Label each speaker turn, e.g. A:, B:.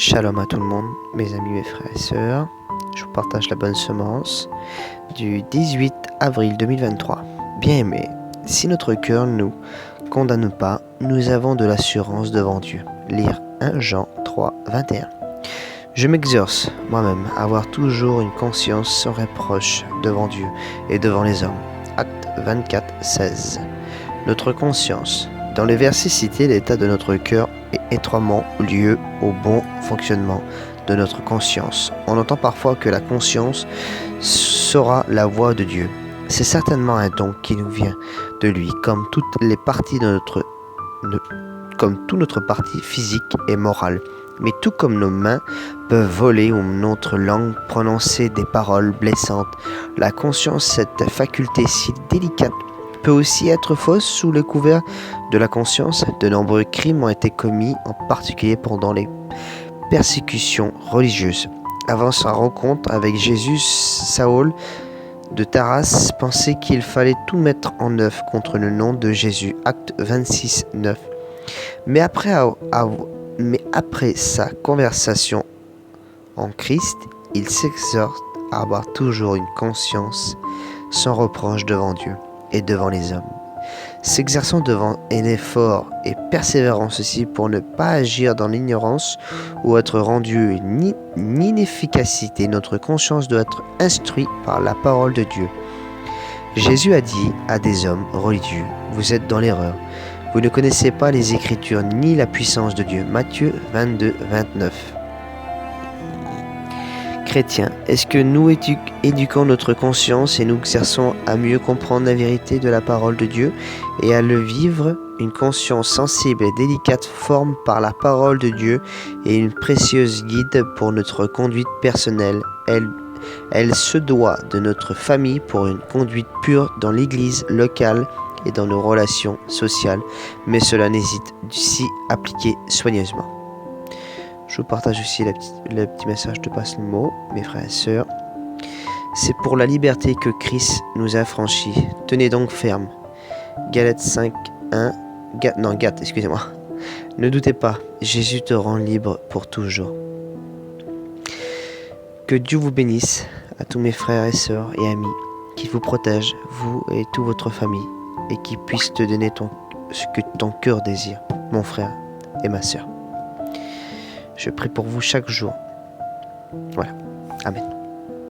A: Shalom à tout le monde, mes amis, mes frères et sœurs. Je vous partage la bonne semence du 18 avril 2023. Bien-aimés, si notre cœur ne nous condamne pas, nous avons de l'assurance devant Dieu. Lire 1 Jean 3, 21. Je m'exerce moi-même à avoir toujours une conscience sans reproche devant Dieu et devant les hommes. Acte 24, 16. Notre conscience. Dans les versets cités, l'état de notre cœur est étroitement lié au bon fonctionnement de notre conscience. On entend parfois que la conscience sera la voix de Dieu. C'est certainement un don qui nous vient de lui, comme toutes les parties de comme toute notre partie physique et morale. Mais tout comme nos mains peuvent voler ou notre langue prononcer des paroles blessantes, la conscience, cette faculté si délicate, peut aussi être fausse sous le couvert de la conscience. De nombreux crimes ont été commis, en particulier pendant les persécutions religieuses. Avant sa rencontre avec Jésus, Saül de Taras pensait qu'il fallait tout mettre en œuvre contre le nom de Jésus. Acte 26, 9. Mais après sa conversation en Christ, il s'exhorte à avoir toujours une conscience sans reproche devant Dieu et devant les hommes, s'exerçant devant un effort et persévérance aussi pour ne pas agir dans l'ignorance ou être rendu une inefficacité. Notre conscience doit être instruite par la parole de Dieu. Jésus a dit à des hommes religieux, « Vous êtes dans l'erreur. Vous ne connaissez pas les Écritures ni la puissance de Dieu. » Matthieu 22, 29. Chrétiens, est-ce que nous éduquons notre conscience et nous exerçons à mieux comprendre la vérité de la parole de Dieu et à le vivre? Une conscience sensible et délicate forme par la parole de Dieu et une précieuse guide pour notre conduite personnelle. Elle se doit de notre famille pour une conduite pure dans l'église locale et dans nos relations sociales, mais cela nécessite s'y appliquer soigneusement. Je vous partage aussi le petit message de passe le mot, mes frères et sœurs. C'est pour la liberté que Christ nous a franchis. Tenez donc ferme. Galates 5, 1. Galates, excusez-moi. Ne doutez pas, Jésus te rend libre pour toujours. Que Dieu vous bénisse, à tous mes frères et sœurs et amis, qu'il vous protège, vous et toute votre famille, et qu'il puisse te donner ce que ton cœur désire, mon frère et ma sœur. Je prie pour vous chaque jour. Voilà. Amen.